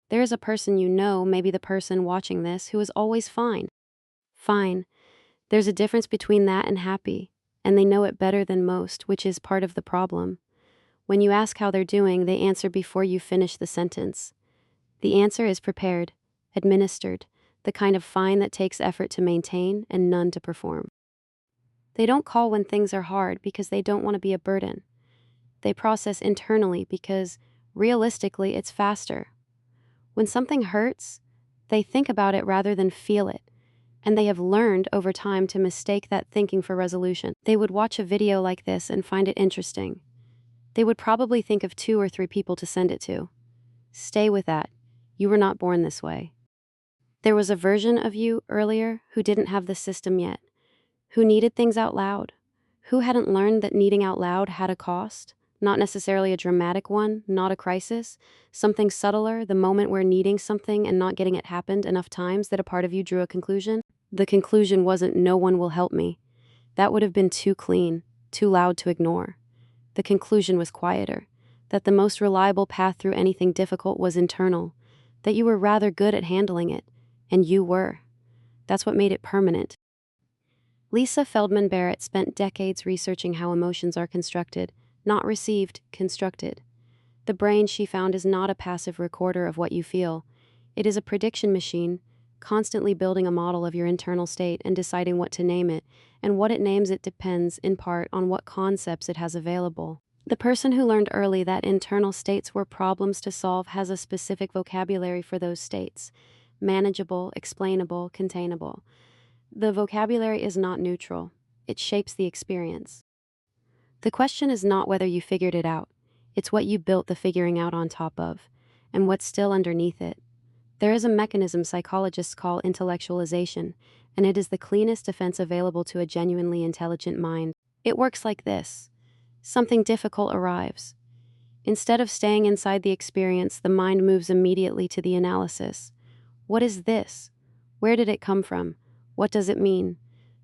There is a person you know, maybe the person watching this, who is always fine. Fine. There's a difference between that and happy, and they know it better than most, which is part of the problem. When you ask how they're doing, they answer before you finish the sentence. The answer is prepared, administered, the kind of fine that takes effort to maintain and none to perform. They don't call when things are hard because they don't want to be a burden. They process internally because, realistically, it's faster. When something hurts, they think about it rather than feel it, and they have learned over time to mistake that thinking for resolution. They would watch a video like this and find it interesting. They would probably think of 2 or 3 people to send it to. Stay with that. You were not born this way. There was a version of you earlier who didn't have the system yet, who needed things out loud, who hadn't learned that needing out loud had a cost, not necessarily a dramatic one, not a crisis, something subtler, the moment where needing something and not getting it happened enough times that a part of you drew a conclusion. The conclusion wasn't "no one will help me." That would have been too clean, too loud to ignore. The conclusion was quieter, that the most reliable path through anything difficult was internal, that you were rather good at handling it, and you were. That's what made it permanent. Lisa Feldman Barrett spent decades researching how emotions are constructed, not received, constructed. The brain, she found, is not a passive recorder of what you feel. It is a prediction machine, constantly building a model of your internal state and deciding what to name it, and what it names it depends, in part, on what concepts it has available. The person who learned early that internal states were problems to solve has a specific vocabulary for those states: manageable, explainable, containable. The vocabulary is not neutral. It shapes the experience. The question is not whether you figured it out. It's what you built the figuring out on top of, and what's still underneath it. There is a mechanism psychologists call intellectualization, and it is the cleanest defense available to a genuinely intelligent mind. It works like this. Something difficult arrives. Instead of staying inside the experience, the mind moves immediately to the analysis. What is this? Where did it come from? What does it mean?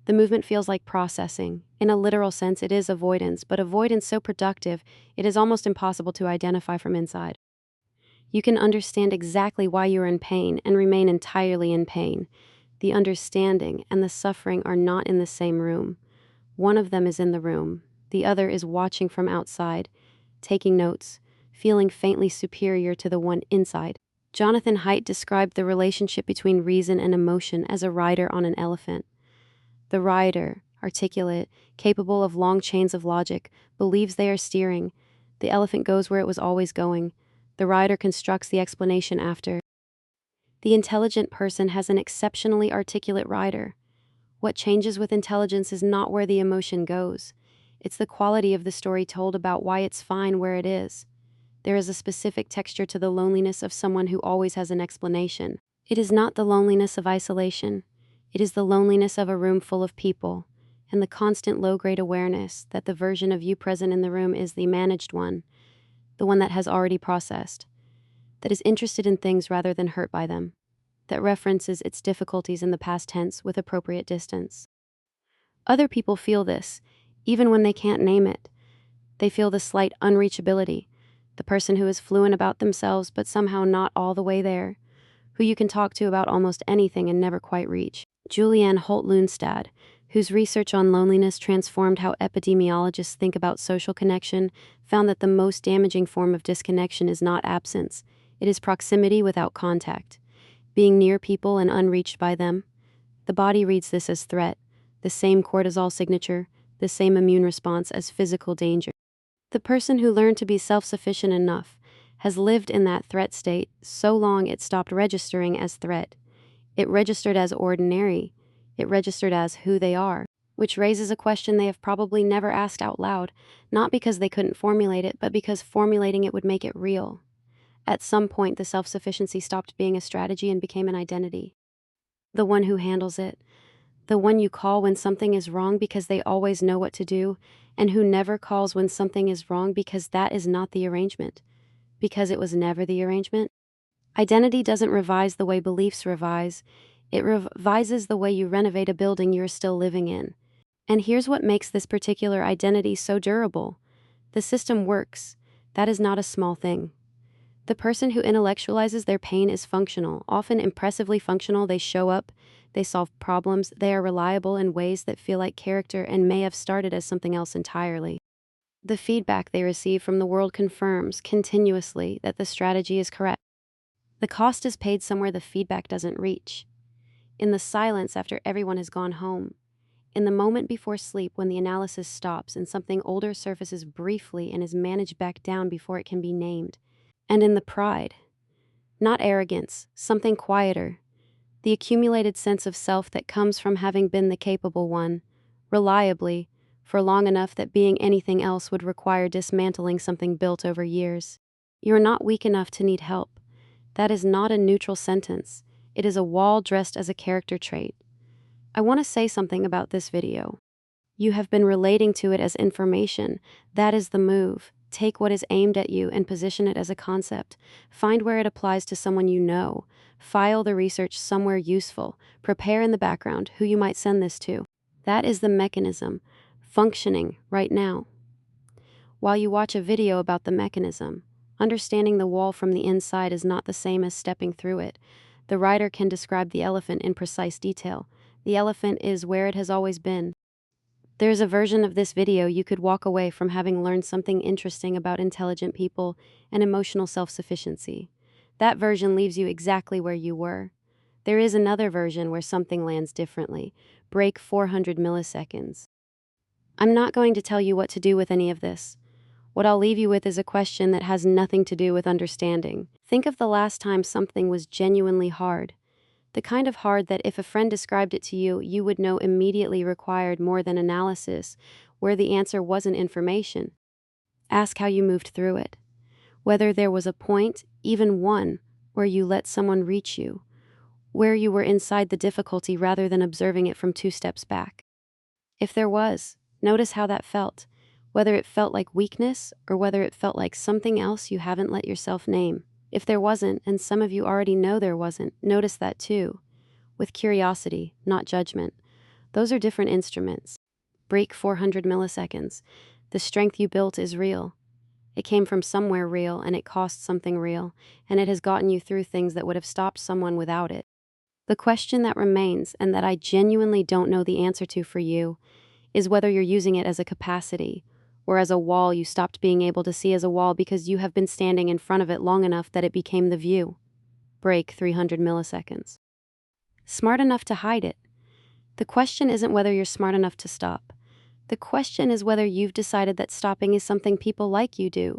The movement feels like processing. In a literal sense, it is avoidance, but avoidance so productive, it is almost impossible to identify from inside. You can understand exactly why you are in pain and remain entirely in pain. The understanding and the suffering are not in the same room. One of them is in the room. The other is watching from outside, taking notes, feeling faintly superior to the one inside. Jonathan Haidt described the relationship between reason and emotion as a rider on an elephant. The rider, articulate, capable of long chains of logic, believes they are steering. The elephant goes where it was always going. The rider constructs the explanation after. The intelligent person has an exceptionally articulate rider. What changes with intelligence is not where the emotion goes. It's the quality of the story told about why it's fine where it is. There is a specific texture to the loneliness of someone who always has an explanation. It is not the loneliness of isolation. It is the loneliness of a room full of people, and the constant low-grade awareness that the version of you present in the room is the managed one, the one that has already processed, that is interested in things rather than hurt by them, that references its difficulties in the past tense with appropriate distance. Other people feel this, even when they can't name it. They feel the slight unreachability, the person who is fluent about themselves but somehow not all the way there, who you can talk to about almost anything and never quite reach. Julianne Holt-Lunstad, whose research on loneliness transformed how epidemiologists think about social connection, found that the most damaging form of disconnection is not absence. It is proximity without contact, being near people and unreached by them. The body reads this as threat, the same cortisol signature, the same immune response as physical danger. The person who learned to be self-sufficient enough has lived in that threat state so long it stopped registering as threat. It registered as ordinary. It registered as who they are, which raises a question they have probably never asked out loud, not because they couldn't formulate it, but because formulating it would make it real. At some point, the self-sufficiency stopped being a strategy and became an identity. The one who handles it, the one you call when something is wrong because they always know what to do, and who never calls when something is wrong because that is not the arrangement, because it was never the arrangement. Identity doesn't revise the way beliefs revise. It revises the way you renovate a building you're still living in. And here's what makes this particular identity so durable. The system works. That is not a small thing. The person who intellectualizes their pain is functional, often impressively functional. They show up, they solve problems, they are reliable in ways that feel like character and may have started as something else entirely. The feedback they receive from the world confirms continuously that the strategy is correct. The cost is paid somewhere the feedback doesn't reach. In the silence after everyone has gone home. In the moment before sleep when the analysis stops and something older surfaces briefly and is managed back down before it can be named. And in the pride. Not arrogance, something quieter. The accumulated sense of self that comes from having been the capable one, reliably, for long enough that being anything else would require dismantling something built over years. You're not weak enough to need help. That is not a neutral sentence. It is a wall dressed as a character trait. I want to say something about this video. You have been relating to it as information. That is the move. Take what is aimed at you and position it as a concept. Find where it applies to someone you know. File the research somewhere useful. Prepare in the background who you might send this to. That is the mechanism functioning right now. While you watch a video about the mechanism, understanding the wall from the inside is not the same as stepping through it. The writer can describe the elephant in precise detail. The elephant is where it has always been. There's a version of this video you could walk away from having learned something interesting about intelligent people and emotional self-sufficiency. That version leaves you exactly where you were. There is another version where something lands differently. Break 400 milliseconds. I'm not going to tell you what to do with any of this. What I'll leave you with is a question that has nothing to do with understanding. Think of the last time something was genuinely hard. The kind of hard that if a friend described it to you, you would know immediately required more than analysis, where the answer wasn't information. Ask how you moved through it. Whether there was a point, even one, where you let someone reach you. Where you were inside the difficulty rather than observing it from 2 steps back. If there was, notice how that felt. Whether it felt like weakness or whether it felt like something else you haven't let yourself name. If there wasn't, and some of you already know there wasn't, notice that too. With curiosity, not judgment. Those are different instruments. Break 400 milliseconds. The strength you built is real. It came from somewhere real, and it cost something real, and it has gotten you through things that would have stopped someone without it. The question that remains, and that I genuinely don't know the answer to for you, is whether you're using it as a capacity, or as a wall you stopped being able to see as a wall because you have been standing in front of it long enough that it became the view. Break 300 milliseconds. Smart enough to hide it. The question isn't whether you're smart enough to stop. The question is whether you've decided that stopping is something people like you do.